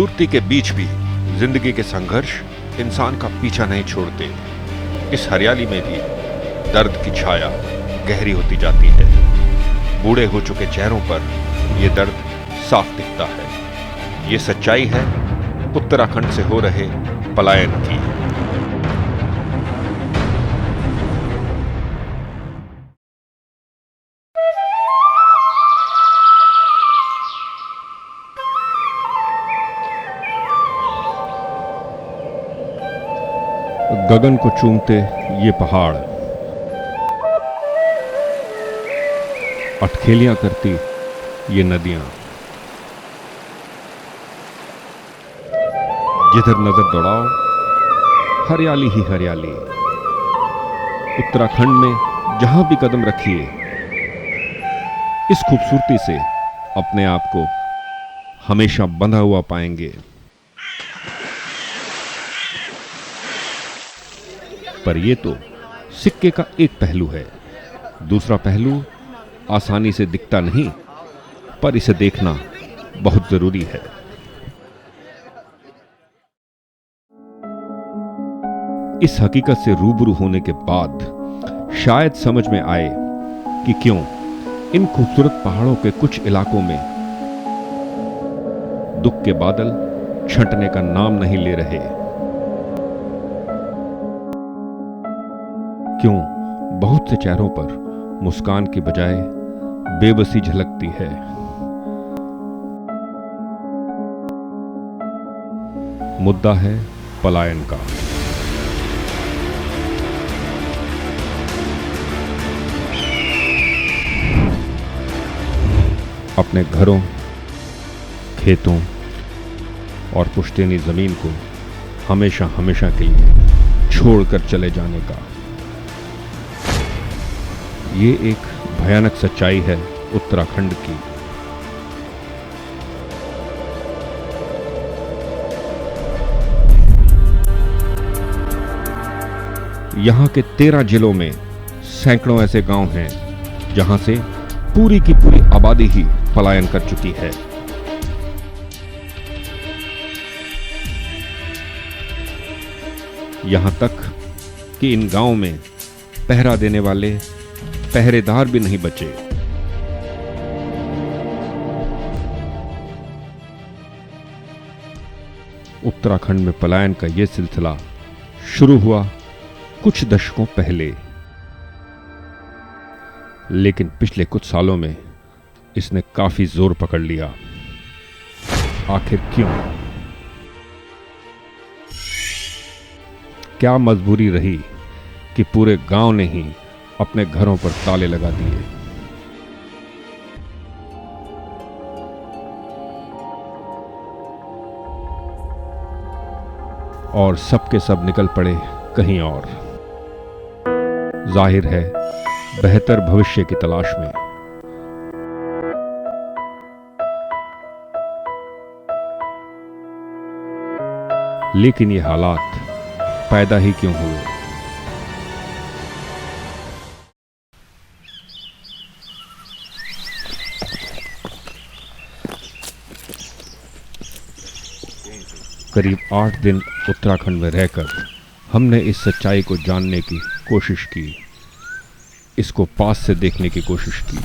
खूबसूरती के बीच भी जिंदगी के संघर्ष इंसान का पीछा नहीं छोड़ते। इस हरियाली में भी दर्द की छाया गहरी होती जाती है। बूढ़े हो चुके चेहरों पर यह दर्द साफ दिखता है। ये सच्चाई है उत्तराखंड से हो रहे पलायन की। गगन को चूमते ये पहाड़, अटखेलियां करती ये नदियां, जिधर नजर दौड़ाओ हरियाली ही हरियाली। उत्तराखंड में जहां भी कदम रखिए इस खूबसूरती से अपने आप को हमेशा बंधा हुआ पाएंगे। पर यह तो सिक्के का एक पहलू है। दूसरा पहलू आसानी से दिखता नहीं, पर इसे देखना बहुत जरूरी है। इस हकीकत से रूबरू होने के बाद शायद समझ में आए कि क्यों इन खूबसूरत पहाड़ों के कुछ इलाकों में दुख के बादल छंटने का नाम नहीं ले रहे। क्यों बहुत से चेहरों पर मुस्कान की बजाय बेबसी झलकती है। मुद्दा है पलायन का। अपने घरों, खेतों और पुश्तैनी जमीन को हमेशा हमेशा के लिए छोड़कर चले जाने का। ये एक भयानक सच्चाई है उत्तराखंड की। यहां के 13 जिलों में सैकड़ों ऐसे गांव हैं जहां से पूरी की पूरी आबादी ही पलायन कर चुकी है। यहां तक कि इन गांवों में पहरा देने वाले पहरेदार भी नहीं बचे। उत्तराखंड में पलायन का यह सिलसिला शुरू हुआ कुछ दशकों पहले, लेकिन पिछले कुछ सालों में इसने काफी जोर पकड़ लिया। आखिर क्यों? क्या मजबूरी रही कि पूरे गांव ने ही अपने घरों पर ताले लगा दिए? और सबके सब निकल पड़े कहीं और, जाहिर है बेहतर भविष्य की तलाश में। लेकिन ये हालात पैदा ही क्यों हुए? करीब 8 दिन उत्तराखंड में रहकर हमने इस सच्चाई को जानने की कोशिश की, इसको पास से देखने की कोशिश की।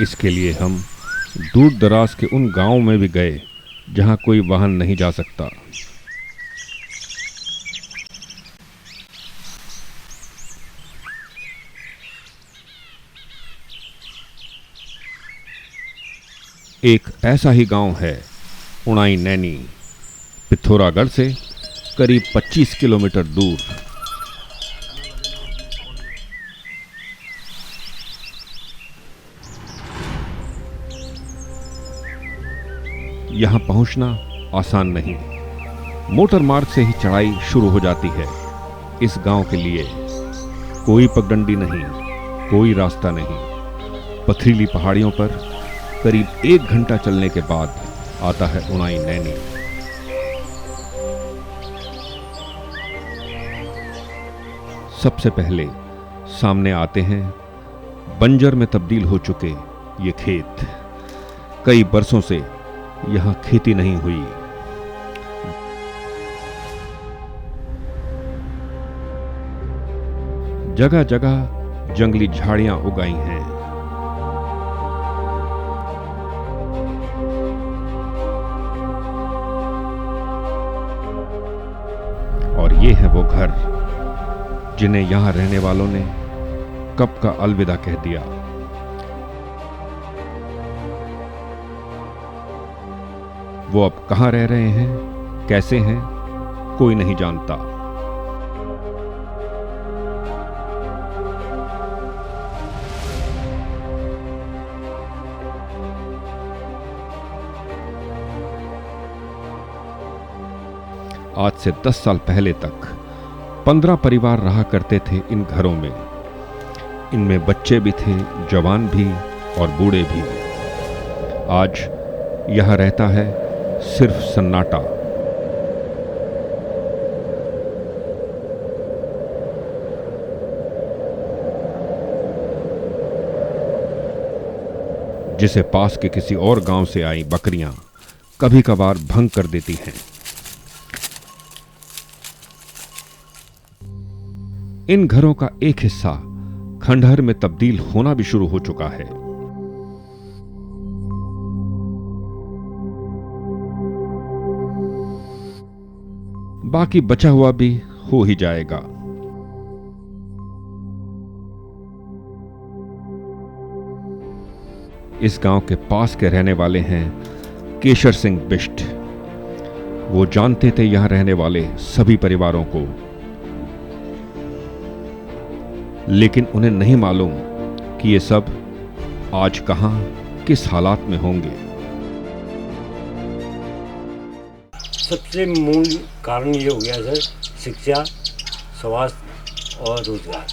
इसके लिए हम दूर दराज के उन गांवों में भी गए जहां कोई वाहन नहीं जा सकता। एक ऐसा ही गांव है उनाई नैनी, पिथौरागढ़ से करीब 25 किलोमीटर दूर। यहां पहुंचना आसान नहीं। मोटर मार्ग से ही चढ़ाई शुरू हो जाती है। इस गांव के लिए कोई पगडंडी नहीं, कोई रास्ता नहीं। पथरीली पहाड़ियों पर करीब 1 घंटा चलने के बाद आता है उनाई नैनी। सबसे पहले सामने आते हैं बंजर में तब्दील हो चुके ये खेत। कई बरसों से यहां खेती नहीं हुई। जगह जगह जंगली झाड़ियां उगाई हैं। और ये है वो घर जिन्हें यहां रहने वालों ने कब का अलविदा कह दिया। वो अब कहां रह रहे हैं, कैसे हैं, कोई नहीं जानता। आज से 10 साल पहले तक 15 परिवार रहा करते थे इन घरों में। इनमें बच्चे भी थे, जवान भी और बूढ़े भी। आज यह रहता है सिर्फ सन्नाटा। जिसे पास के किसी और गांव से आई बकरियां कभी कभार भंग कर देती हैं। इन घरों का एक हिस्सा खंडहर में तब्दील होना भी शुरू हो चुका है। बाकी बचा हुआ भी हो ही जाएगा। इस गांव के पास के रहने वाले हैं केशर सिंह बिष्ट। वो जानते थे यहां रहने वाले सभी परिवारों को, लेकिन उन्हें नहीं मालूम कि ये सब आज कहां, किस हालात में होंगे। सबसे मूल कारण ये हो गया सर, शिक्षा, स्वास्थ्य और रोजगार।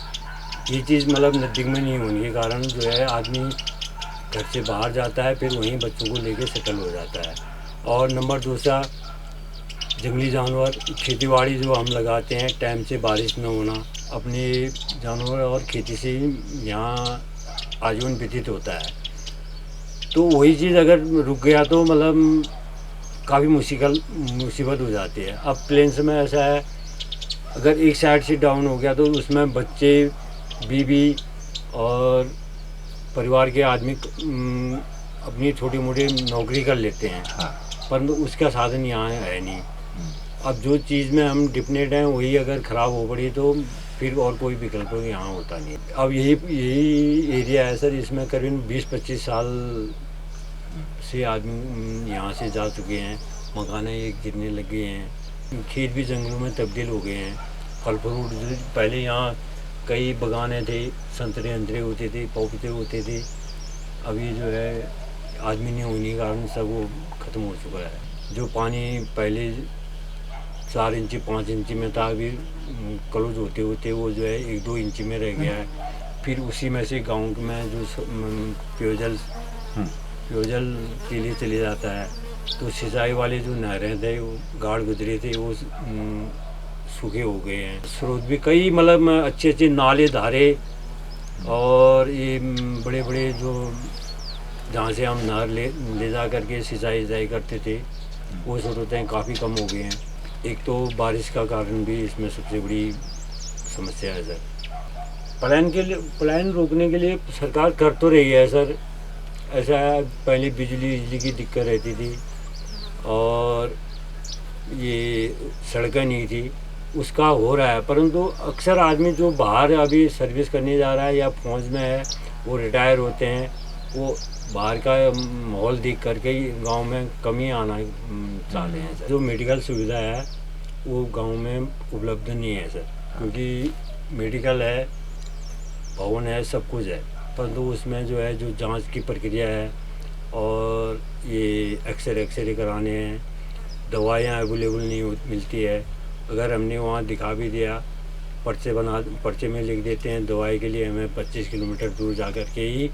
ये चीज़ मतलब नज़दीक में नहीं होने के कारण जो है आदमी घर से बाहर जाता है, फिर वहीं बच्चों को लेके सेटल हो जाता है। और नंबर दूसरा, जंगली जानवर, खेतीबाड़ी जो हम लगाते हैं, टाइम से बारिश न होना, अपने जानवर और खेती से ही यहाँ आजीवन व्यतीत होता है। तो वही चीज़ अगर रुक गया तो मतलब काफ़ी मुसीबत हो जाती है। अब प्लेन्स में ऐसा है, अगर एक साइड से डाउन हो गया तो उसमें बच्चे, बीवी और परिवार के आदमी अपनी छोटी मोटी नौकरी कर लेते हैं। हाँ। परंतु उसका साधन यहाँ है नहीं। अब जो चीज़ में हम डिपेंडेंट हैं वही अगर ख़राब हो पड़ी तो फिर और कोई विकल्प यहाँ होता नहीं। अब यही एरिया है सर, इसमें करीबन 20-25 साल से आदमी यहाँ से जा चुके हैं। मकान ये गिरने लग गए हैं, खेत भी जंगलों में तब्दील हो गए हैं। फल फ्रूट पहले यहाँ कई बगाने थे, संतरे अंतरे होते थे, पपीते होते थे। अभी जो है आदमी नहीं होने के कारण सब वो ख़त्म हो चुका है। जो पानी पहले 4 इंची 5 इंची में था, अभी क्लोज होते होते वो जो है 1-2 इंची में रह गया है। फिर उसी में से गांव में जो पेयजल के लिए चले जाता है, तो सिंचाई वाले जो नहरें थे वो गाढ़ गुजरे थे, वो सूखे हो गए हैं। स्रोत भी कई मतलब अच्छे नाले, धारे और ये बड़े बड़े जो जहाँ से हम नहर ले जा करके सिंचाई करते थे, वो स्रोतें काफ़ी कम हो गए हैं। एक तो बारिश का कारण भी इसमें सबसे बड़ी समस्या है सर। पलायन रोकने के लिए सरकार कर तो रही है सर। ऐसा है, पहले बिजली की दिक्कत रहती थी और ये सड़कें नहीं थी, उसका हो रहा है। परंतु अक्सर आदमी जो बाहर अभी सर्विस करने जा रहा है या फौज में है, वो रिटायर होते हैं, वो बाहर का माहौल देख करके ही गांव में कमी आना चाहते हैं सर। जो मेडिकल सुविधा है वो गांव में उपलब्ध नहीं है सर, क्योंकि मेडिकल है, भवन है, सब कुछ है, परंतु उसमें जो है जो जांच की प्रक्रिया है और ये एक्सरे कराने हैं, दवाइयाँ अवेलेबल नहीं मिलती है। अगर हमने वहाँ दिखा भी दिया, पर्चे में लिख देते हैं, दवाई के लिए हमें 25 किलोमीटर दूर जा कर के ही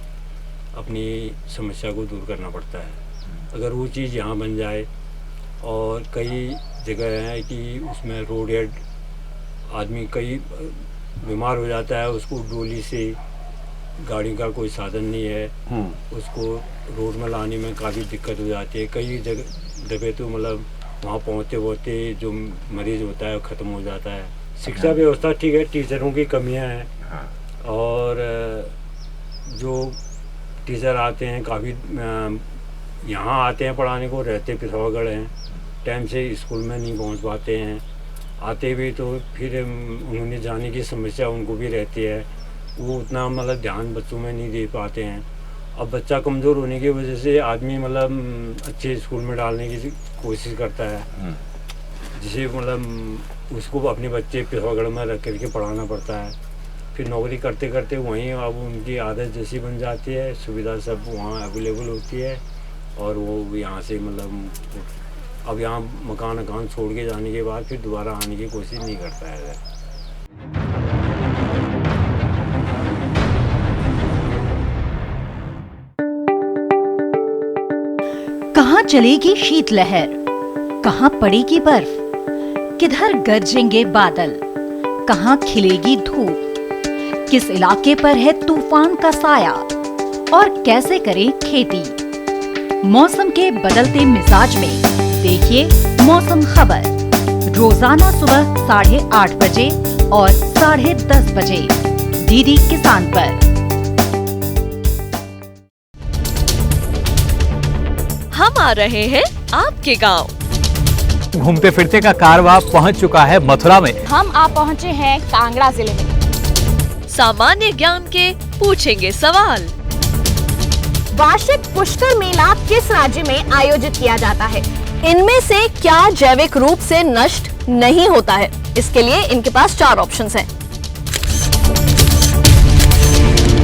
अपनी समस्या को दूर करना पड़ता है। अगर वो चीज़ यहाँ बन जाए, और कई जगह है कि उसमें रोड एड आदमी कई बीमार हो जाता है, उसको डोली से, गाड़ी का कोई साधन नहीं है, उसको रोड में लाने में काफ़ी दिक्कत हो जाती है। कई दफ़े तो मतलब वहाँ पहुँचते पहुँचते जो मरीज़ होता है ख़त्म हो जाता है। शिक्षा व्यवस्था ठीक है, टीचरों की कमियाँ हैं, और जो टीचर आते हैं काफ़ी यहाँ आते हैं पढ़ाने को, रहते पिथौरागढ़ हैं, टाइम से स्कूल में नहीं पहुँच पाते हैं। आते भी तो फिर उन्होंने जाने की समस्या उनको भी रहती है, वो उतना मतलब ध्यान बच्चों में नहीं दे पाते हैं। अब बच्चा कमज़ोर होने की वजह से आदमी मतलब अच्छे स्कूल में डालने की कोशिश करता है, जिसे मतलब उसको अपने बच्चे पिथौरागढ़ में रख करके पढ़ाना पड़ता है। फिर नौकरी करते करते वहीं अब उनकी आदत जैसी बन जाती है, सुविधा सब वहाँ अवेलेबल होती है, और वो यहाँ से मतलब अब यहाँ मकान छोड़ के जाने के बाद फिर दोबारा आने की कोशिश नहीं करता है। कहाँ चलेगी शीतलहर, कहाँ पड़ेगी बर्फ, किधर गरजेंगे बादल, कहाँ खिलेगी धूप, किस इलाके पर है तूफान का साया, और कैसे करें खेती। मौसम के बदलते मिजाज में देखिए मौसम खबर, रोजाना सुबह 8:30 बजे और 10:30 बजे डीडी किसान पर। हम आ रहे हैं आपके गांव। घूमते फिरते का कारवां पहुंच चुका है मथुरा में। हम आ पहुंचे हैं कांगड़ा जिले में। सामान्य ज्ञान के पूछेंगे सवाल। वार्षिक पुष्कर मेला किस राज्य में आयोजित किया जाता है? इनमें से क्या जैविक रूप से नष्ट नहीं होता है? इसके लिए इनके पास 4 ऑप्शंस हैं।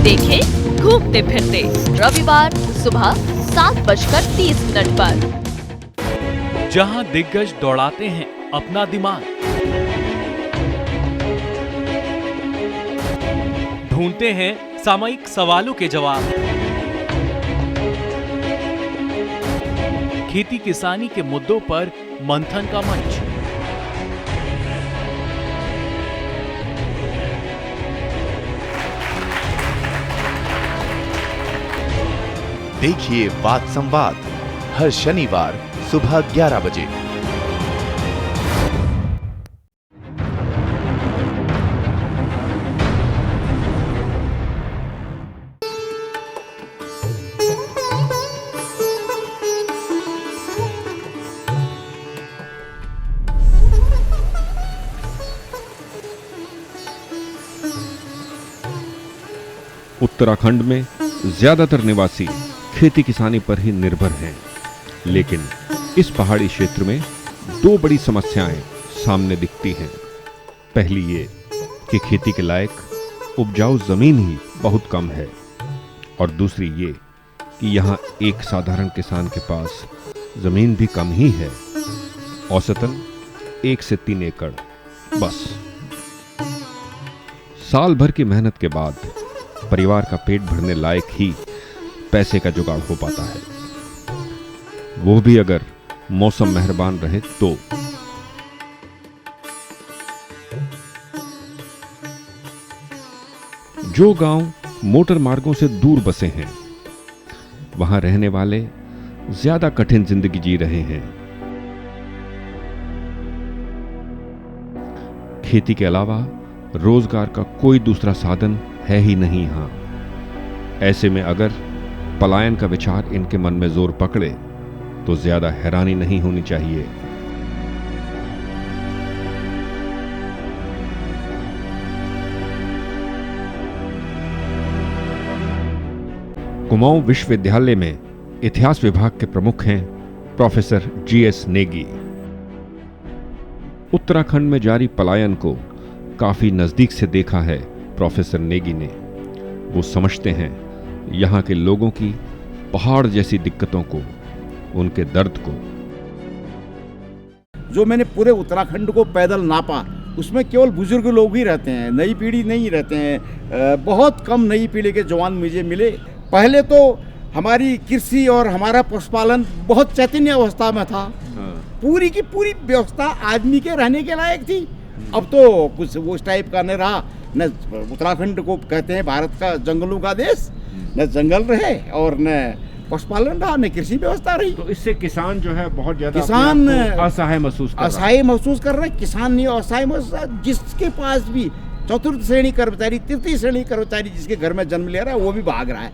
देखें घूमते फिरते रविवार सुबह 7:30 पर। जहां दिग्गज दौड़ाते हैं अपना दिमाग, ढूंढते हैं सामयिक सवालों के जवाब, खेती किसानी के मुद्दों पर मंथन का मंच। देखिए वाद संवाद हर शनिवार सुबह 11 बजे। उत्तराखंड में ज्यादातर निवासी खेती किसानी पर ही निर्भर हैं, लेकिन इस पहाड़ी क्षेत्र में 2 बड़ी समस्याएं सामने दिखती हैं। पहली ये कि खेती के लायक उपजाऊ जमीन ही बहुत कम है, और दूसरी ये कि यहाँ एक साधारण किसान के पास जमीन भी कम ही है, औसतन 1 से 3 एकड़ बस। साल भर की मेहनत के बाद परिवार का पेट भरने लायक ही पैसे का जुगाड़ हो पाता है, वो भी अगर मौसम मेहरबान रहे तो। जो गांव मोटर मार्गों से दूर बसे हैं, वहां रहने वाले ज्यादा कठिन जिंदगी जी रहे हैं। खेती के अलावा रोजगार का कोई दूसरा साधन है ही नहीं यहां। ऐसे में अगर पलायन का विचार इनके मन में जोर पकड़े तो ज्यादा हैरानी नहीं होनी चाहिए। कुमाऊं विश्वविद्यालय में इतिहास विभाग के प्रमुख हैं प्रोफेसर जीएस नेगी। उत्तराखंड में जारी पलायन को काफी नजदीक से देखा है प्रोफेसर नेगी ने। वो समझते हैं यहाँ के लोगों की पहाड़ जैसी दिक्कतों को, उनके दर्द को। जो मैंने पूरे उत्तराखंड को पैदल नापा, उसमें केवल बुजुर्ग लोग ही रहते हैं, नई पीढ़ी नहीं रहते हैं। बहुत कम नई पीढ़ी के जवान मुझे मिले। पहले तो हमारी कृषि और हमारा पशुपालन बहुत चैतन्य अवस्था में था। पूरी की पूरी व्यवस्था आदमी के रहने के लायक थी। अब तो कुछ वो उस टाइप का नहीं रहा। न उत्तराखंड को कहते हैं भारत का जंगलों का देश, न जंगल रहे और न पशुपालन रहा, न कृषि व्यवस्था रही। तो इससे किसान जो है बहुत ज्यादा किसान असहाय महसूस कर रहा है। असहाय महसूस कर रहे हैं। किसान नहीं असहाय महसूस, जिसके पास भी चतुर्थ श्रेणी कर्मचारी, तृतीय श्रेणी कर्मचारी जिसके घर में जन्म ले रहा है, वो भी भाग रहा है,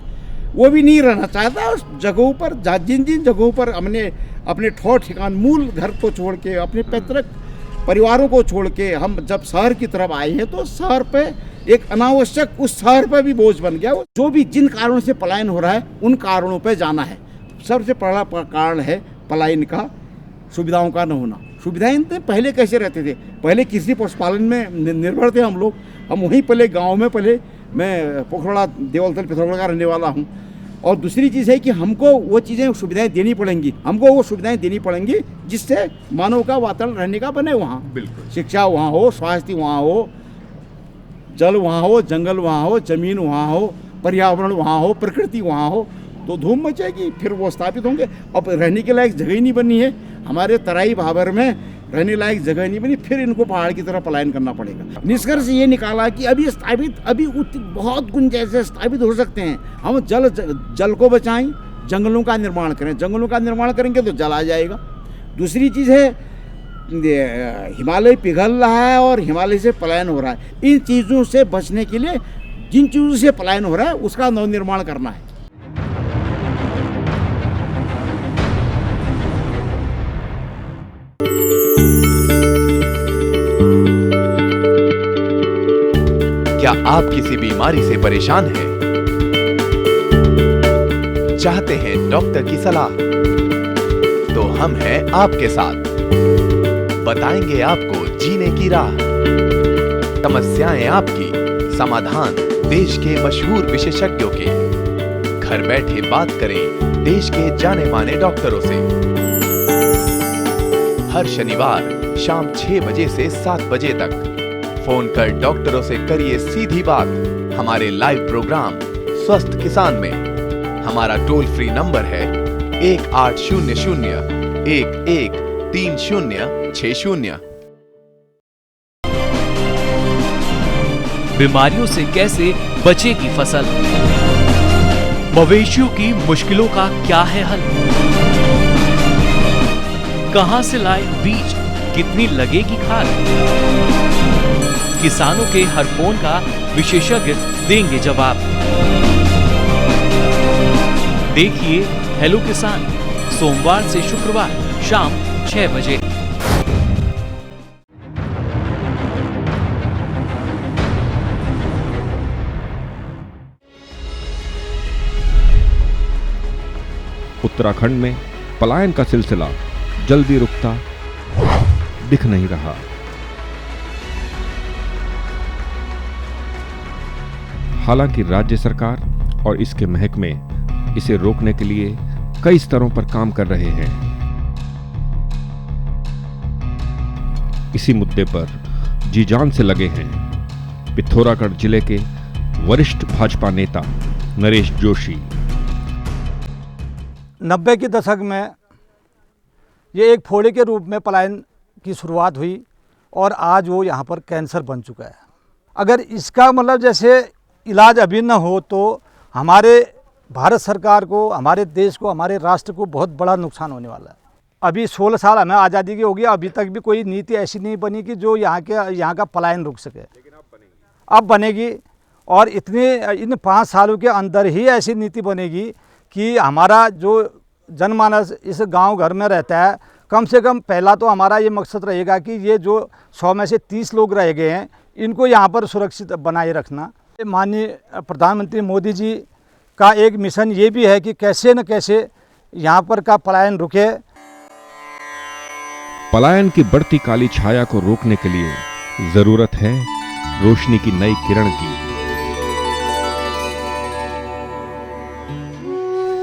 वो भी नहीं रहना चाहता उस जगहों पर। जिन जिन जगहों पर हमने अपने ठौर ठिकान, मूल घर को छोड़ के, अपने पैतृक परिवारों को छोड़ के हम जब शहर की तरफ आए हैं, तो शहर पे एक अनावश्यक उस शहर पर भी बोझ बन गया। जो भी जिन कारणों से पलायन हो रहा है, उन कारणों पे जाना है। सबसे बड़ा कारण है पलायन का सुविधाओं का न होना। सुविधाएं पहले कैसे रहते थे? पहले कृषि पशुपालन में निर्भर थे हम लोग। हम वहीं पहले गाँव में, पहले मैं पोखरोड़ा देवलतल पिथौरागढ़ का रहने वाला हूँ। और दूसरी चीज़ है कि हमको वो चीज़ें सुविधाएं देनी पड़ेंगी, हमको वो सुविधाएं देनी पड़ेंगी जिससे मानव का वातावरण रहने का बने। वहाँ बिल्कुल शिक्षा वहाँ हो, स्वास्थ्य वहाँ हो, जल वहाँ हो, जंगल वहाँ हो, जमीन वहाँ हो, पर्यावरण वहाँ हो, प्रकृति वहाँ हो, तो धूम मचेगी, फिर वो स्थापित होंगे। अब रहने के लायक जगह ही नहीं बनी है, हमारे तराई भाबर में रहने लायक जगह नहीं बनी, फिर इनको पहाड़ की तरफ पलायन करना पड़ेगा। निष्कर्ष ये निकाला कि अभी बहुत गुंजाइश है, स्थापित हो सकते हैं। हम जल को बचाएं, जंगलों का निर्माण करें। जंगलों का निर्माण करेंगे तो जल आ जाएगा। दूसरी चीज़ है, हिमालय पिघल रहा है और हिमालय से पलायन हो रहा है। इन चीज़ों से बचने के लिए जिन चीज़ों से पलायन हो रहा है, उसका नवनिर्माण करना है। क्या आप किसी बीमारी से परेशान हैं? चाहते हैं डॉक्टर की सलाह? तो हम हैं आपके साथ, बताएंगे आपको जीने की राह। समस्याएं आपकी, समाधान देश के मशहूर विशेषज्ञों के। घर बैठे बात करें देश के जाने माने डॉक्टरों से। हर शनिवार शाम 6 बजे से 7 बजे तक फोन कर डॉक्टरों से करिए सीधी बात। हमारे लाइव प्रोग्राम स्वस्थ किसान में हमारा टोल फ्री नंबर है 1800-113060। बीमारियों से कैसे बचेगी फसल? मवेशियों की मुश्किलों का क्या है हल? कहां से लाए बीज, कितनी लगेगी खाद? किसानों के हर फोन का विशेषज्ञ देंगे जवाब। देखिए हेलो किसान, सोमवार से शुक्रवार शाम 6 बजे। उत्तराखंड में पलायन का सिलसिला जल्दी रुकता दिख नहीं रहा। हालांकि राज्य सरकार और इसके महकमे इसे रोकने के लिए कई स्तरों पर काम कर रहे हैं। इसी मुद्दे पर जी जान से लगे हैं पिथौरागढ़ जिले के वरिष्ठ भाजपा नेता नरेश जोशी। 90 के दशक में ये एक फोड़े के रूप में पलायन की शुरुआत हुई और आज वो यहाँ पर कैंसर बन चुका है। अगर इसका मतलब जैसे इलाज अभी न हो तो हमारे भारत सरकार को, हमारे देश को, हमारे राष्ट्र को बहुत बड़ा नुकसान होने वाला है। अभी 16 साल हमें आज़ादी की हो गई, अभी तक भी कोई नीति ऐसी नहीं बनी कि जो यहाँ का पलायन रुक सके। अब बनेगी और इन 5 सालों के अंदर ही ऐसी नीति बनेगी कि हमारा जो जनमानस इस गांव घर में रहता है, कम से कम पहला तो हमारा ये मकसद रहेगा कि ये जो 100 में से 30 लोग रह गए हैं, इनको यहाँ पर सुरक्षित बनाए रखना। माननीय प्रधानमंत्री मोदी जी का एक मिशन ये भी है कि कैसे न कैसे यहाँ पर का पलायन रुके। पलायन की बढ़ती काली छाया को रोकने के लिए जरूरत है रोशनी की नई किरण की,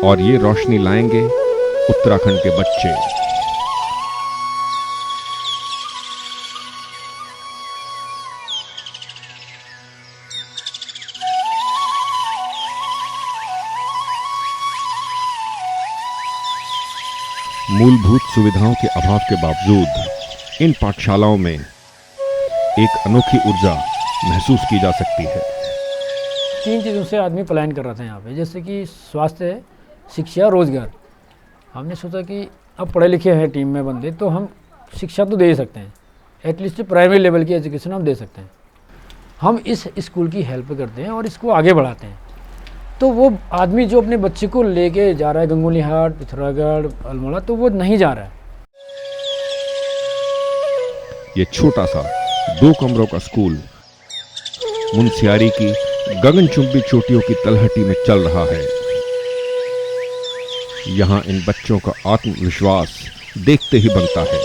और ये रोशनी लाएंगे उत्तराखंड के बच्चे। मूलभूत सुविधाओं के अभाव के बावजूद इन पाठशालाओं में एक अनोखी ऊर्जा महसूस की जा सकती है। 3 चीज़ों से आदमी पलायन कर रहा था यहाँ पे, जैसे कि स्वास्थ्य, शिक्षा, रोजगार। हमने सोचा कि अब पढ़े लिखे हैं टीम में बंदे, तो हम शिक्षा तो दे ही सकते हैं, एटलीस्ट प्राइमरी लेवल की एजुकेशन हम दे सकते हैं। हम इस स्कूल की हेल्प करते हैं और इसको आगे बढ़ाते हैं। तो वो आदमी जो अपने बच्चे को लेके जा रहा है गंगोली हाट, पिथौरागढ़, अल्मोड़ा, तो वो नहीं जा रहा है। ये छोटा सा 2 कमरों का स्कूल मुनस्यारी की गगनचुंबी चोटियों की तलहटी में चल रहा है। यहाँ इन बच्चों का आत्मविश्वास देखते ही बनता है।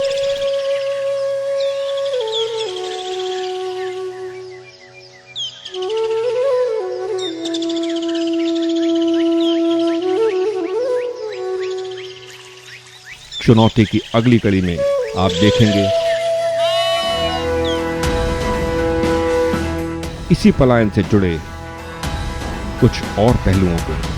चुनौती की अगली कड़ी में आप देखेंगे इसी पलायन से जुड़े कुछ और पहलुओं को।